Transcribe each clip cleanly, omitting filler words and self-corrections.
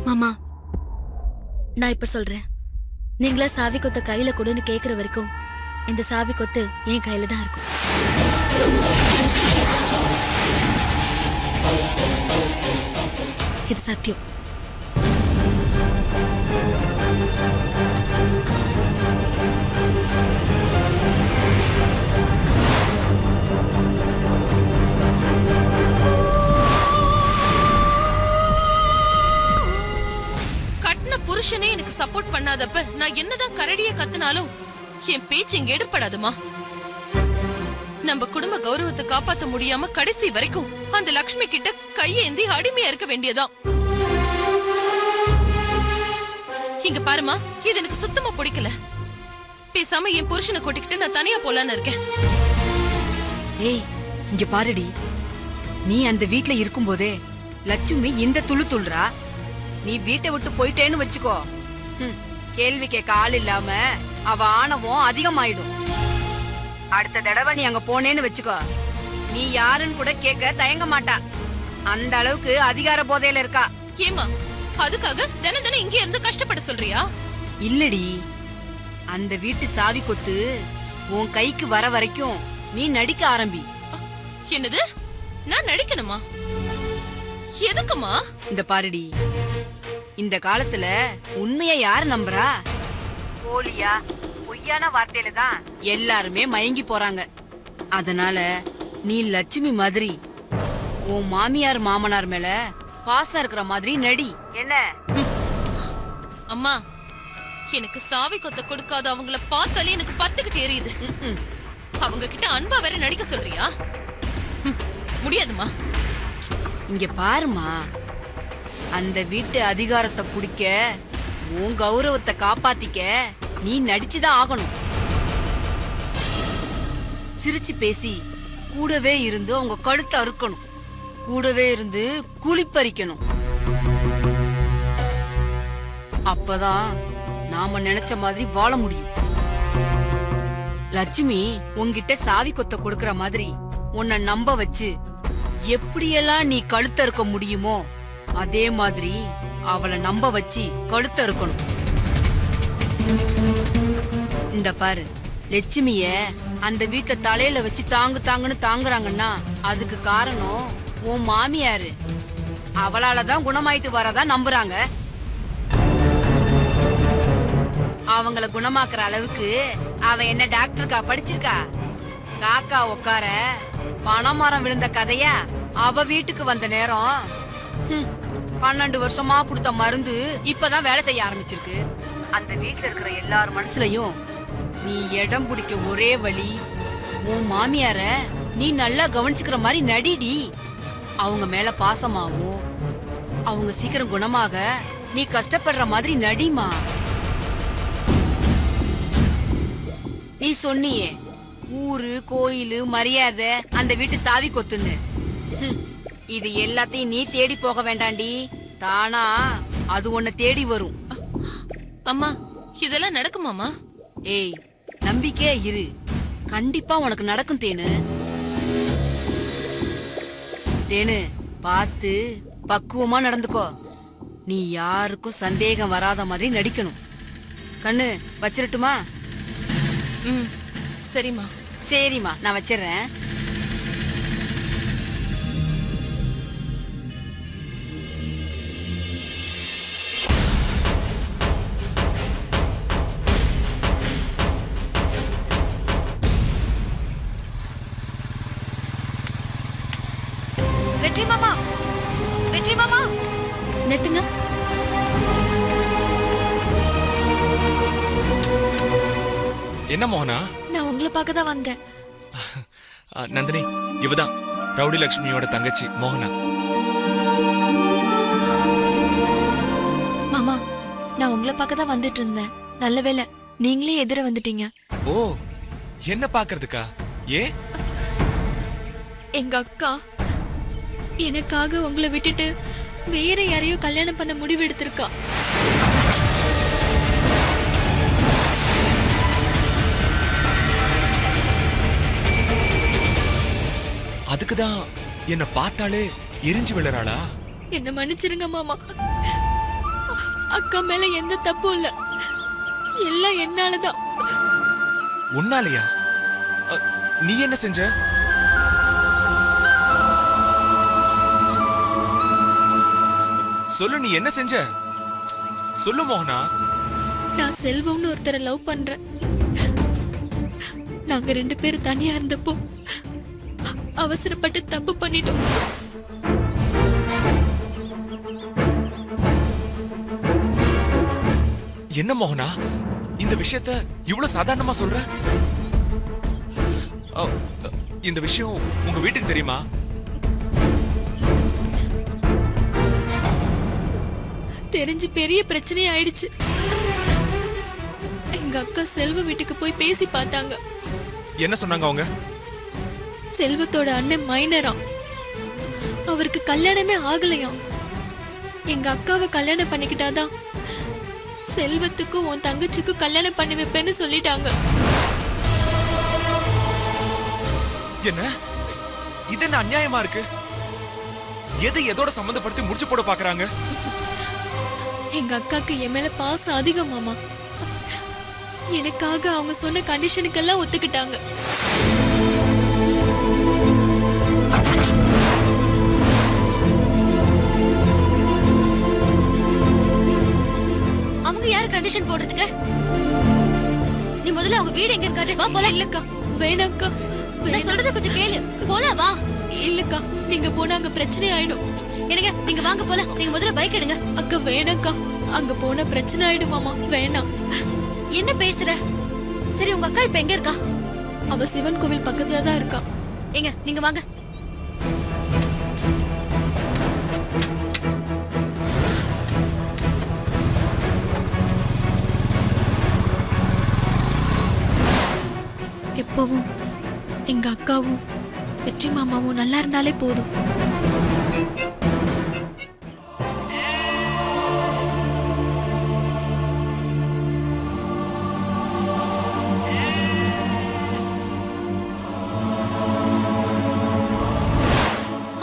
மாமா, நான் இப்ப சொல்றேன். நீங்களா சாவி கொத்த கையில கொடுன்னு கேக்குற வரைக்கும் இந்த சாவி கொத்து என் கையில தான் இருக்கும். இது சத்தியம். புருஷனே எனக்கு சப்போர்ட் பண்ணாதப்ப நான் என்னதான் கரடிய கத்துனாலும் என் பேச்சு இங்க எடுப்படாதுமா. நம்ம குடும்ப கௌரவத்தை காப்பாத்த முடியாம கடைசி வரைக்கும் அந்த லக்ஷ்மி கிட்ட கையேந்தி அடிமையா இருக்க வேண்டியதான். இங்க பாருமா, இது எனக்கு சுத்தமா பிடிக்கல. பேசாம என் புருஷனை கூட்டிக்கிட்டு நான் தனியா போலான்னு இருக்கேன். ஏய், இங்க பாருடி, நீ அந்த வீட்ல இருக்கும்போதே லட்சுமி இந்த துளு துள்றா. நீ வீட்டை விட்டு போயிட்டேன்னு வச்சுக்கோ, கேள்வி கேட்க ஆள் இல்லாம அவ ஆணவம் அதிகமாயிடும். அடுத்த தடவை நீ அங்க போனேன்னு வச்சுக்கோ, நீ யாருன்னு கூட கேட்க தயங்க மாட்டா. அந்த அளவுக்கு அதிகார போதையில இருக்கா. ஏமா, அதுக்காக தினம் தினம் இங்க இருந்து கஷ்டப்பட சொல்றியா? இல்லடி, அந்த வீட்டு சாவி கொத்து உன் கைக்கு வர வரைக்கும் நீ நடிக்க ஆரம்பி. என்னது? நான் நடிக்கணுமா? எதுக்குமா? இந்த பாருடி, இந்த காலத்துல உண்மைய யாரு நம்புறா? போலியா பொய்யான வார்த்தையில தான் எல்லாருமே மயங்கி போறாங்க. அதனால நீ லட்சுமி மாதிரி உன் மாமியார் மாமனார் மேல பாசம் இருக்கிற மாதிரி நடி. என்ன? அம்மா, எனக்கு சாவி கொத்த கொடுக்காத அவங்கள பார்த்தாலே எனக்கு பத்துக்கிட்டு எரியுது. அவங்க கிட்ட அன்பா வேற நடிக்க சொல்றியா? முடியாதுமா. இங்க பாருமா, அந்த வீட்டு அதிகாரத்தை பிடிக்க, உன் கௌரவத்தை காப்பாத்திக்க நீ நடிச்சுதான் ஆகணும். சிரிச்சு பேசி கூடவே இருந்து அவங்க கழுத்தை அறுக்கணும், கூடவே இருந்து குளிப்பறிக்கணும். அப்பதான் நாம நினைச்ச மாதிரி வாழ முடியும். லட்சுமி உன்கிட்ட சாவி கொத்த கொடுக்கற மாதிரி உன்னை நம்ப வச்சு எப்படியெல்லாம் நீ கழுத்த இருக்க முடியுமோ அதே மாதிரி அவளை நம்ப வச்சு கழுத்த இருக்கணும். இந்த பாரு, லட்சுமிய அந்த வீட்டுல தலையில வச்சு தாங்குன்னு தாங்குறாங்கன்னா அதுக்கு காரணம் உன் மாமியாரு. அவளாலதான் குணமாயிட்டு வரதா நம்புறாங்க. அவங்கள குணமாக்குற அளவுக்கு அவ என்ன டாக்டருக்கா படிச்சிருக்கா? காக்கா உட்கார பணமரம் விழுந்த கதையா அவ வீட்டுக்கு வந்த நேரம் 12 வருஷமா கொடுத்த மருந்து இப்பதான் வேலை செய்ய ஆரம்பிச்சிருக்கு. அந்த வீட்டுல இருக்கிற எல்லார் மனசுலயும் நீ இடம் பிடிக்க ஒரே வழி, உன் மாமியார நீ நல்லா கவனிச்சுக்கிற மாதிரி நடிடி. அவங்க மேல பாசமாவும் அவங்க சீக்கிரம் குணமாக நீ கஷ்டப்படுற மாதிரி நடிமா. நீ சொன்னியே ஊரு கோயிலு மரியாதை அந்த வீட்டு சாவி கொத்துன்னு, இது எல்லாத்தையும் நீ தேடி போக வேண்டாண்டி, தானா அது உன்னை தேடி வரும். அம்மா, இதெல்லாம் நடக்குமாமா? ஏய், நம்பிக்கையா இரு, கண்டிப்பா உனக்கு நடக்கும் தேனு. தேனு, பார்த்து பக்குவமா நடந்துக்கோ. நீ யாருக்கும் சந்தேகம் வராத மாதிரி நடிக்கணும். கண்ணு வச்சிரட்டுமா? சரிம்மா. சரிம்மா, நான் வச்சிடுறேன். வெற்றி மாமா, வெற்றி மாமா, நிறுத்துங்க. என்ன மோகனா? நான் உங்களை பார்க்க தான் வந்தேன். நந்தினி, இவதான் ரவுடி லட்சுமியோட தங்கச்சி மோகனா. மாமா, நான் உங்களை பார்க்க தான் வந்துட்டு இருந்தேன். நல்ல வேளை நீங்களே எதிர வந்துட்டீங்க. ஓ, என்ன பாக்குறதுக்கா? ஏ, எங்க அக்கா எனக்காக உங்களை விட்டுட்டு வேற யாரையோ கல்யாணம் பண்ண முடிவு எடுத்திருக்கா. அதுக்குதான் என்ன பார்த்தாலே எரிஞ்சு விழறாளா? என்ன மன்னிச்சிருங்க மாமா. அக்கா மேல எந்த தப்பும் இல்ல, எல்லாம் என்னாலதான். உன்னாலயா? நீ என்ன செஞ்ச? சொல்லு, நீ என்ன செஞ்ச? சொல்லு மோகனா. நான் செல்வம்னு ஒருத்தரை லவ் பண்றேன். நாங்க 2 பேரும் தனியா இருந்தப்போ அவசரப்பட்டு தப்பு பண்ணிட்டோம். என்ன மோகனா இந்த விஷயத்த இவ்வளவு சாதாரணமா சொல்ற? இந்த விஷயம் உங்க வீட்டுக்கு தெரியுமா? தெரிஞ்சு பெரிய பிரச்சனை ஆயிடுச்சு. எங்க அக்கா செல்வ வீட்டுக்கு போய் பேசி பார்த்தாங்க. என்ன சொன்னாங்க அவங்க? செல்வத்தோட அண்ணன் மைனராம், அவருக்கு கல்யாணமே ஆகலையாம். எங்க அக்காவை கல்யாணம் பண்ணிக்கிட்டாதான் செல்வத்துக்கும் உன் தங்கச்சிக்கும் கல்யாணம் பண்ணி வைப்பேன்னு சொல்லிட்டாங்க. என்ன இது? என்ன அநியாயமா இருக்கு? எதை எதோட சம்பந்தப்படுத்தி முடிச்சு போட பாக்குறாங்க? எங்க அக்காக்கு என் மேல பாசம் அதிகமாமா. எனக்காக அவங்க சொன்ன கண்டிஷனுக்கெல்லாம் ஒத்துக்கிட்டாங்க. அவங்க யாரு கண்டிஷன் போடுறதுக்கு? நீ முதல்ல அவங்க வீடு எங்க இருக்காது? வா போலாம். இல்லக்கா, வேணாக்கா. நான் சொல்றத கொஞ்சம் கேளு. போலாம் வா. இல்லக்கா, நீங்க போனா அங்க பிரச்சனை ஆயிடும். எனக்கு நீங்க வாங்க போலாம். நீங்க முதல்ல பைக் எடுங்க. அக்கா வேணாக்கா, அங்க போனா பிரச்சனை ஆயிடுமாமா. வேணாம். என்ன பேசுற? சரி, உங்க அக்கா இப்ப எங்க இருக்கா? அவ சிவன் கோவில் பக்கத்துல தான் இருக்கா. எங்க நீங்க வாங்க. எப்பவும் எங்க அக்காவும் வெற்றி மாமாவும் நல்லா இருந்தாலே போதும்.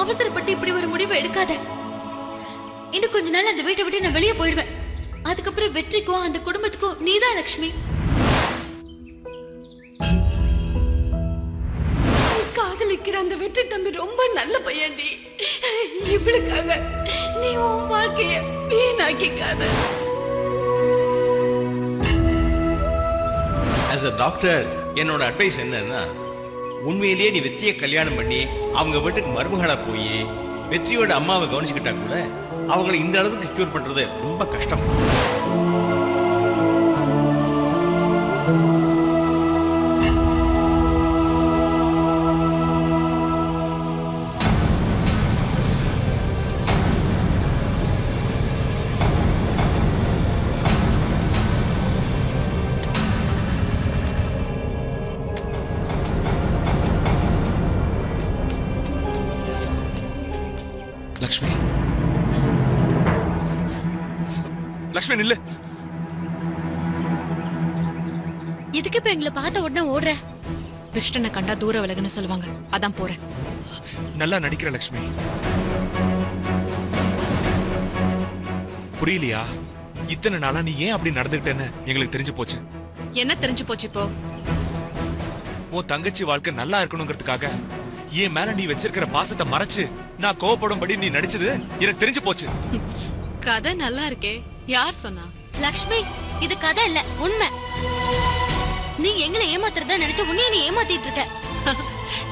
அவசரப்பட்டு இப்படி ஒரு முடிவை எடுக்காத. இன்னும் கொஞ்ச நாள் அந்த வீட்டை விட்டு நான் வெளியே போயிடுவேன். அதுக்கப்புறம் வெற்றிக்கும் அந்த குடும்பத்துக்கும் நீதான் லட்சுமி. காதலிக்கிற அந்த வெற்றி தம்பி ரொம்ப நல்ல பையன்டி. இவளுக்காக நீ உன் வாழ்க்கைய வீணாக்கிக்காத. as a டாக்டர் என்னோட அட்வைஸ் என்னன்னா, உண்மையிலேயே நீ வெற்றியை கல்யாணம் பண்ணி அவங்க வீட்டுக்கு மருமகளா போய் வெற்றியோட அம்மாவை கவனிச்சுக்கிட்டா கூட அவங்களை இந்த அளவுக்கு கியூர் பண்றது ரொம்ப கஷ்டம். லக்ஷ்மி, லக்ஷ்மி நில்லு. எதுக்கு இப்ப எங்களை பார்த்த உடனே ஓடுற? துஷ்டனை கண்டா தூர விலகுன்னு சொல்லுவாங்க, அதான் போறேன். நல்லா நடிக்கிற லக்ஷ்மி. புரியலையா? இத்தனை நாளா நீ ஏன் அப்படி நடந்துகிட்டேன்னு எங்களுக்கு தெரிஞ்சு போச்சு. என்ன தெரிஞ்சு போச்சு இப்போ? உன் தங்கச்சி வாழ்க்கை நல்லா இருக்கணுங்கிறதுக்காக என் மேல நீ வச்சிருக்கிற பாசத்தை மறைச்சு நான் கோவப்படும்படி நீ நடிச்சது எனக்கு தெரிஞ்சு போச்சு. கதை நல்லா இருக்கே, யார் சொன்னா? லக்ஷ்மி, இது கதை இல்ல, உண்மை. நீ எங்களை ஏமாத்துறதா நினைச்சு உன்னைய நீ ஏமாத்திட்டு இருக்க.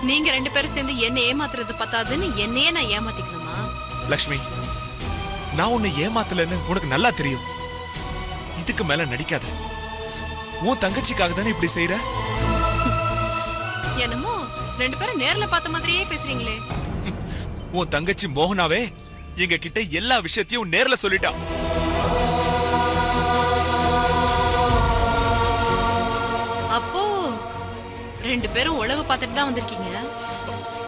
நீங்க 2 பேரும் சேர்ந்து என்ன ஏமாத்துறது பத்தாதுன்னு என்னையே நான் ஏமாத்திக்கணுமா? லக்ஷ்மி, நான் உன்னை ஏமாத்தலன்னு உனக்கு நல்லா தெரியும். இதுக்கு மேல நடிக்காத. உன் தங்கச்சிக்காக தானே இப்படி செய்யற. என்னமோ 2 பேரும் நேர்ல பார்த்த மாதிரியே பேசுறீங்களே. உன் தங்கச்சி மோகனாவே எங்க கிட்ட எல்லா விஷயத்தையும் நேர்ல சொல்லிட்டா. அப்போ 2 பேரும் உளவு பார்த்துட்டு தான் வந்திருக்கீங்க.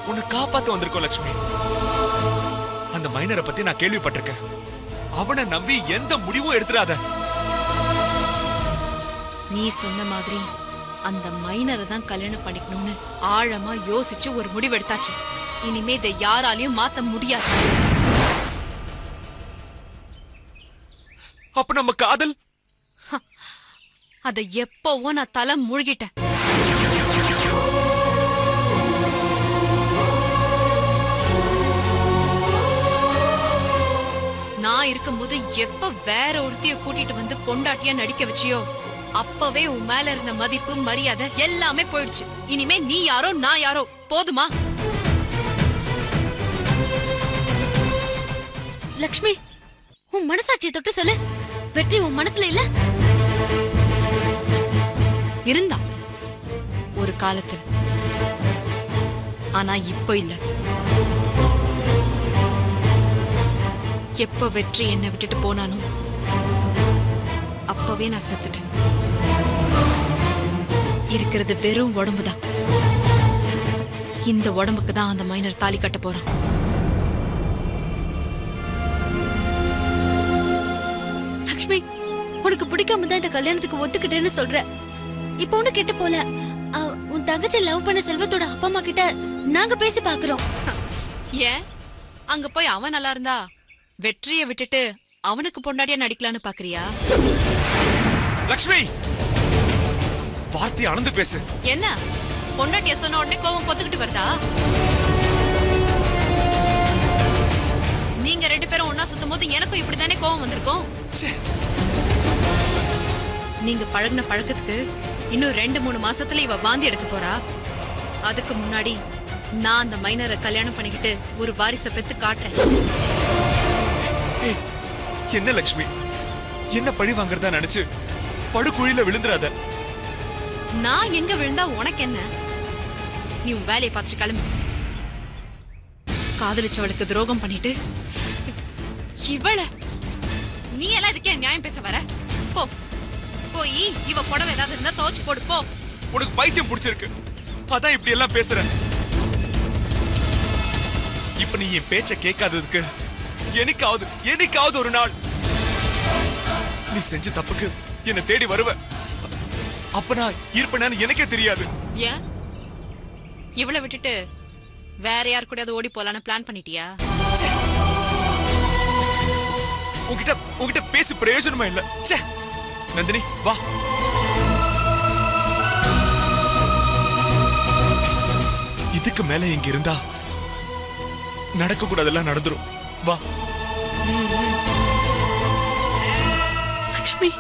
உன்னை காப்பாத்த வந்திருக்கோம் லக்ஷ்மி. அந்த மைனரை பத்தி நான் கேள்விப்பட்டிருக்கேன். அவனை நம்பி எந்த முடிவும் எடுத்துறாத. நீ சொன்ன மாதிரி அந்த மைனரை தான் கல்யாணம் பண்ணிக்கணும்னு ஆழமா யோசிச்சு ஒரு முடிவெடுத்தாச்சு. இனிமே இதை யாராலையும் மாத்த முடியாது. அப்ப நம்ம காதல் அத எப்பவோ நான் தலை மூழ்கிட்டேன். நான் இருக்கும்போது எப்ப வேற ஒருத்திய கூட்டிட்டு வந்து பொண்டாட்டியா நடிக்க வச்சியோ அப்பவே உன் மேல இருந்த மதிப்பு மரியாதை எல்லாமே போயிடுச்சு. இனிமே நீ யாரோ நான் யாரோ, போதுமா? லக்ஷ்மி, உன் மனசாட்சியை தொட்டு சொல்லு. வெற்றி உன் மனசுல இல்ல? இருந்தா ஒரு காலத்துல, ஆனா இப்போ இல்ல. எப்ப வெற்றி என்னை விட்டுட்டு போனானோ அப்பவே நான் செத்துட்டேன். இருக்கிறது வெறும் உடம்புதான். இந்த உடம்புக்கு தான் அந்த மைனர் தாலி கட்ட போறான். லக்ஷ்மி, உனக்கு பிடிக்காம தான் இந்த கல்யாணத்துக்கு ஒத்துக்கிட்டேன்னு சொல்ற. இப்ப ஒண்ணு கெட்டு போல. உன் தங்கச்சி லவ் பண்ண செல்வத்தோட அப்பா அம்மா கிட்ட நாங்க பேசி பாக்குறோம். ஏன் அங்க போய் அவன் நல்லா இருந்தா வெற்றியை விட்டுட்டு அவனுக்கு பொண்டாடியா நடிக்கலான்னு பாக்குறியா? லக்ஷ்மி, வார்த்தையை அளந்து பேசு. என்ன பொண்டாட்டிய சொன்ன உடனே கோவம் பொத்துக்கிட்டு வருதா? நீங்க 2 பேரும் ஒன்னா சுத்தும் போது எனக்கும் இப்படித்தானே கோவம் வந்திருக்கும். நீங்க பழகின பழக்கத்துக்கு இன்னும் 2-3 மாசத்துல இவ வாந்தி எடுக்க போறா. அதுக்கு முன்னாடி நான் அந்த மைனரை கல்யாணம் பண்ணிக்கிட்டு ஒரு வாரிசை பெத்து காட்டுறேன். என்ன லக்ஷ்மி, என்ன பழி வாங்குறதா நினைச்சு படுகுழியில விழுந்துராத. நான் எங்க விழுந்தா உனக்கு என்ன? நீ உன் வேலையை பார்த்துட்டு கிளம்பு. காதலிச்சவளுக்கு துரோகம் பண்ணிட்டு இவள நீ எல்லாம் இதுக்கே நியாயம் பேச வர? போ, போய் இவ புடவை ஏதாவது இருந்தா துவச்சு போடு போ. உனக்கு பைத்தியம் பிடிச்சிருக்கு, அதான் இப்படி எல்லாம் பேசுற. இப்ப நீ என் பேச்ச கேட்காததுக்கு என்னைக்காவது ஒரு நாள் நீ செஞ்ச தப்புக்கு என்ன தேடி வருவ. அப்ப நான் இருப்பேன்னு எனக்கே தெரியாது. ஏன் இவளை விட்டுட்டு வேற யார் கூட ஓடி போலான்னு பிளான் பண்ணிட்டியா? உன்கிட்ட பேசி பிரயோஜனமா இல்ல. நந்தினி வா. இதுக்கு மேல இங்க இருந்தா நடக்க கூடாதெல்லாம் நடந்துரும். வா. லக்ஷ்மி,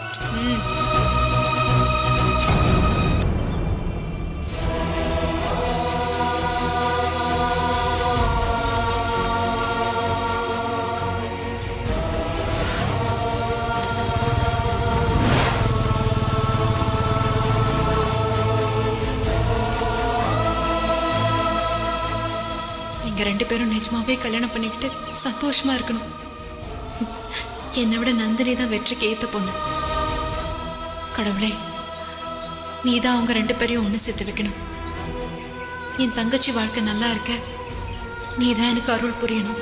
நீங்க 2 பேரும் நிஜமாவே கல்யாணம் பண்ணிக்கிட்டு சந்தோஷமா இருக்கணும். என்னை விட நந்தினி தான் வெற்றிக்கு ஏத்த பொண்ணு. கடவுளே, நீதான் அவங்க 2 பேரையும் ஒண்ணு சேர்த்து வைக்கணும். என் தங்கச்சி வாழ்க்கை நல்லா இருக்க நீதான் எனக்கு அருள் புரியணும்.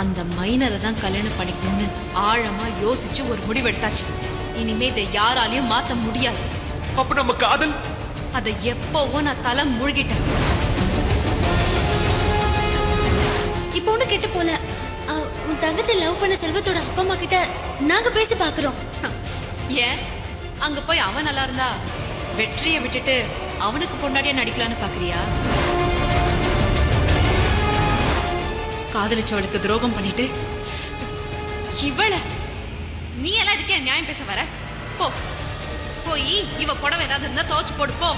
அந்த மைனரை தான் கல்யாணம் பண்ணிக்கணும்னு ஆழமா யோசிச்சு ஒரு முடிவெடுத்தாச்சு. இனிமே இதை யாராலையும் மாத்த முடியாது. அப்ப நம்ம காதல் அதை எப்பவோ நான் தலை மூழ்கிட்டேன். இப்ப ஒண்ணு கெட்டு போல. உன் தங்கச்சி லவ் பண்ண செல்வத்தோட அப்பா அம்மா கிட்ட நாங்க பேசி பாக்குறோம். ஏன் அங்க போய் அவன் நல்லா இருந்தா வெற்றியை விட்டுட்டு அவனுக்கு பொண்டாடியா நடிக்கலான்னு பாக்குறியா? காதலிச்சவளுக்கு துரோகம் பண்ணிட்டு இவள நீ எல்லாம் இதுக்கே நியாயம் பேச வர? போ, போய் இவ புடவை ஏதாவது இருந்தா துவச்சு போடு போ.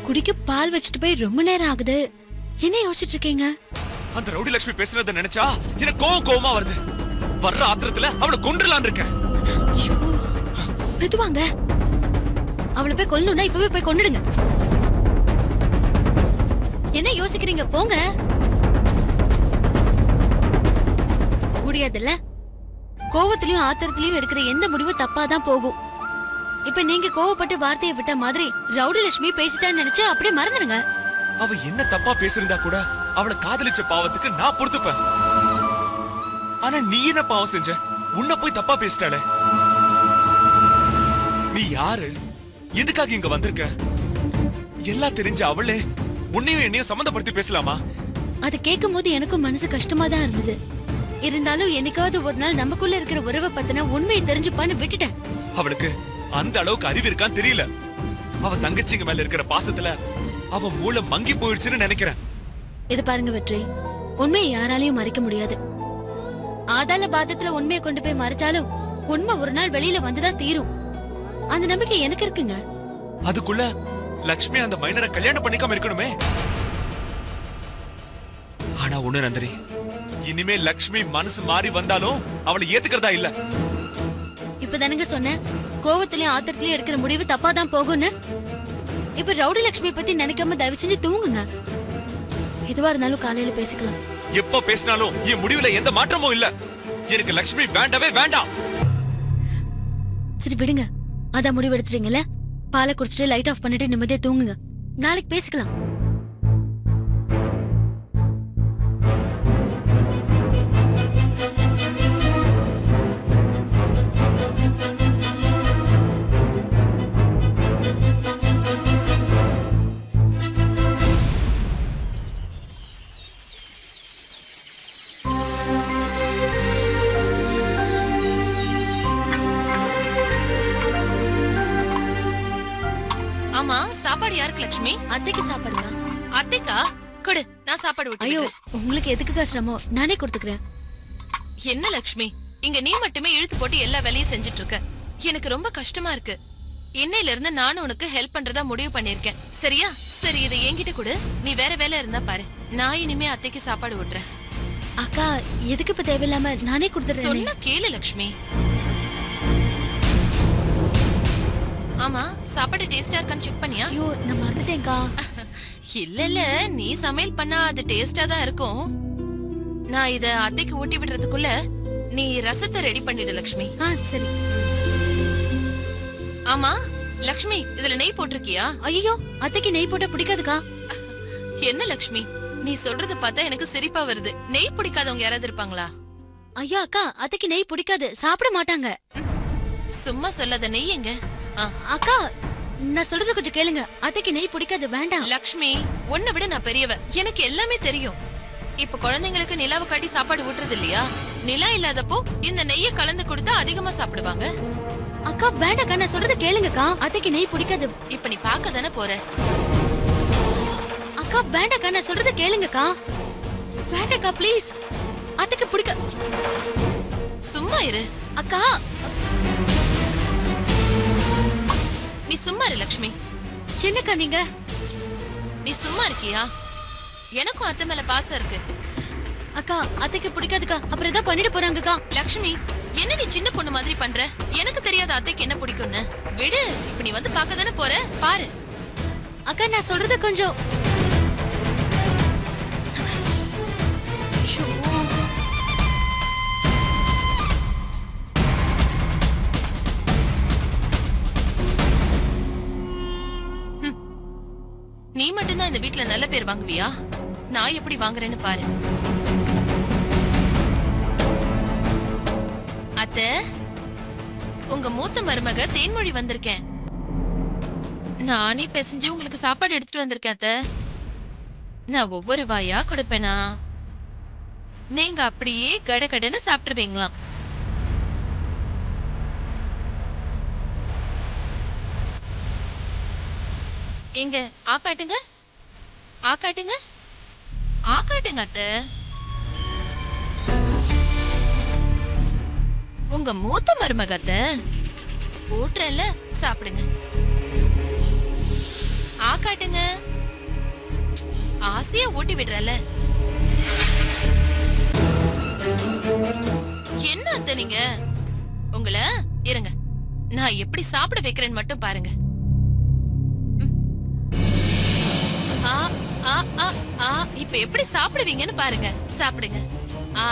குடிக்க பால் வச்சுட்டு போய் ரொம்ப நேரம் ஆகுது. என்ன யோசிச்சுட்டு இருக்கீங்க? அந்த ரவுடி லட்சுமி பேசுறத நினைச்சா எனக்கு கோவமா வருது. வர்ற ஆத்திரத்துல அவளை கொன்றுலான்னு இருக்கேன். ஐயோ, மெதுவாங்க. அவளை போய் கொல்லணும்னா இப்பவே போய் கொன்னுடுங்க. என்ன யோசிக்கிறீங்க? போங்க. முடியாதுல்ல? கோவத்திலயும் ஆத்திரத்திலயும் எடுக்கிற எந்த முடிவும் தப்பாதான் போகும். இப்ப நீங்க கோவப்பட்டு வார்த்தையை விட்ட மாதிரி ரவுடி லட்சுமி பேசிட்டான்னு நினைச்சு அப்படியே மறந்துடுங்க. அவ என்ன தப்பா பேசிருந்தா கூட அவளை காதலிச்ச பாவத்துக்கு நான் பொறுத்துப்பேன். ஆனா நீ என்ன பாவம் செஞ்ச? உன்னை போய் தப்பா பேசிட்டாளே. நீ யாரு? எதுக்காக இங்க வந்திருக்க? எல்லாம் தெரிஞ்ச அவளே உன்னையும் என்னையும் சம்பந்தப்படுத்தி பேசலாமா? அது கேட்கும் போது எனக்கும் மனசு கஷ்டமா தான் இருந்தது. இருந்தாலும் என்னைக்காவது ஒரு நாள் நமக்குள்ள இருக்கிற உறவை பத்தின உண்மையை தெரிஞ்சுப்பான்னு விட்டுட்டேன். அவளுக்கு அந்த அளவுக்கு அறிவு இருக்கான்னு தெரியல. அவ தங்கச்சிங்க மேல இருக்கிற பாசத்துல அவ மூளை மங்கி போயிடுச்சுன்னு நினைக்கிறேன். இது பாருங்க வெற்றி, உண்மையை யாராலையும் மறைக்க முடியாது. ஆதாள பாதத்துல உண்மையை கொண்டு போய் மறைச்சாலும் உண்மை ஒரு நாள் வெளியில வந்துதான் தீரும். அந்த நம்பிக்கை எனக்கு இருக்குங்க. அதுக்குள்ள லக்ஷ்மி அந்த மைனரை கல்யாணம் பண்ணிக்காம இருக்கணுமே. ஆனா ஒண்ணு நந்தினி, இனிமே லக்ஷ்மி மனசு மாறி வந்தாலும் அவளை ஏத்துக்கிறதா இல்ல. இப்பதானுங்க சொன்னேன், கோவத்திலயும் ஆத்திரத்திலயும் எடுக்கிற முடிவு தப்பாதான் போகும்னு. இப்ப ரவுடி லட்சுமி பத்தி நினைக்காம தயவு செஞ்சு தூங்குங்க. எதுவா இருந்தாலும் காலையில பேசிக்கலாம். எப்ப பேசினாலும் என் முடிவுல எந்த மாற்றமும் இல்ல. எனக்கு லக்ஷ்மி வேண்டவே வேண்டாம். சரி விடுங்க, அதான் முடிவு எடுத்துறீங்கல்ல. பாலை குடிச்சிட்டு லைட் ஆஃப் பண்ணிட்டு நிம்மதியா தூங்குங்க. நாளைக்கு பேசிக்கலாம். ஆமா, சாப்பாடு யாருக்கு லட்சுமி? அத்தைக்கு சாப்பாடுங்க. அத்தைக்கா? கொடு, நான் சாப்பாடு ஊட்டி ஐயோ, விடுறேன். உங்களுக்கு எதுக்கு கஷ்டமோ, நானே கொடுத்துக்கிறேன். என்ன லட்சுமி, இங்க நீ மட்டுமே இழுத்து போட்டு எல்லா வேலையும் செஞ்சுட்டு இருக்க. எனக்கு ரொம்ப கஷ்டமா இருக்கு. இன்னையில இருந்து நானும் உனக்கு ஹெல்ப் பண்றதா முடிவு பண்ணிருக்கேன். சரியா? சரி, இதை என்கிட்ட கொடு. நீ வேற வேலை இருந்தா பாரு. நான் இனிமே அத்தைக்கு சாப்பாடு ஊட்டுறேன். அக்கா, எதுக்கு இப்ப தேவையில்லாம நானே கொடுத்துறேன். சொன்ன கேளு லட்சுமி. ஆமா, சாப்பாடு டேஸ்டா இருக்கான்னு செக் பண்ணியா? ஐயோ, நான் மறந்துட்டேன்க்கா. இல்ல, நீ சமையல் பண்ணா அது டேஸ்டா தான் இருக்கும். நான் இத அத்தைக்கு ஊட்டி விடுறதுக்குள்ள நீ ரசத்தை ரெடி பண்ணிடு லட்சுமி. சரி. ஆமா லட்சுமி, இதுல நெய் போட்டிருக்கியா? ஐயோ, அத்தைக்கு நெய் போட்டா பிடிக்காதுக்கா. என்ன லட்சுமி, நீ சொல்றத பார்த்தா எனக்கு சிரிப்பா வருது. நெய் பிடிக்காதவங்க யாராவது இருப்பாங்களா? ஐயோ அக்கா, அத்தைக்கு நெய் பிடிக்காது, சாப்பிட மாட்டாங்க. சும்மா சொல்லாத. நெய் எங்க? அக்கா, நான் சொல்றது கொஞ்சம் கேளுங்க. அத்தைக்கு நெய் பிடிக்காது, வேண்டாம். லட்சுமி, உன்னை விட நான் பெரியவ, எனக்கு எல்லாமே தெரியும். இப்ப குழந்தைங்களுக்கு நிலாவை காட்டி சாப்பாடு ஊட்டுறது இல்லையா? நிலா இல்லாதப்போ இந்த நெய்யை கலந்து கொடுத்தா அதிகமா சாப்பிடுவாங்க. அக்கா வேண்டாக்கா, நான் சொல்றது கேளுங்கக்கா. அத்தைக்கு நெய் பிடிக்காது. இப்ப நீ பார்க்க தானே போற. அக்கா வேண்டாக்கா, நான் சொல்றது கேளுங்கக்கா. வேண்டாக்கா ப்ளீஸ். அத்தைக்கு பிடிக்க. சும்மா இரு அக்கா. நீ சும்மா இரு லட்சுமி. என்னக்கா நீங்க? நீ சும்மா இருக்கியா? எனக்கும் அத்தை மேல பாசம் இருக்கு. அக்கா, அத்தைக்கு பிடிக்காதுக்கா. அப்புறம் ஏதோ பண்ணிட்டு போறாங்கக்கா. லட்சுமி, என்ன நீ சின்ன பொண்ணு மாதிரி பண்ற? எனக்கு தெரியாத அத்தைக்கு என்ன பிடிக்கும்னு. விடு, இப்ப நீ வந்து பார்க்க தானே போற, பாரு. அக்கா, நான் சொல்றது கொஞ்சம். நீ மட்டும்தான் இந்த வீட்ல நல்ல பேர் வாங்குவியா? நான் எப்படி வாங்குறேன்னு பாரு. அத்தை, உங்க மூத்த மருமக தேன்மொழி வந்திருக்கேன். நானே பிசைஞ்சு உங்களுக்கு சாப்பாடு எடுத்துட்டு வந்திருக்கேன் அத்தை. நான் ஒவ்வொரு வாயா கொடுப்பேனா? நீங்க அப்படியே கடகடன்னு சாப்பிட்டுருவீங்களாம். எங்க ஆக்காட்டுங்க, ஆக்காட்டுங்க, ஆக்காட்டுங்க அத்தை. உங்க மூத்த மருமகத்தை ஊட்டுறல, சாப்பிடுங்க. ஆக்காட்டுங்க, ஆசையா ஊட்டி விடுறல. என்ன அத்தை நீங்க? உங்கள இருங்க, நான் எப்படி சாப்பிட வைக்கிறேன்னு மட்டும் பாருங்க. ஆ ஆ ஆ ஆ இப்ப எப்படி சாப்பிடுவீங்கன்னு பாருங்க. சாப்பிடுங்க. ஆ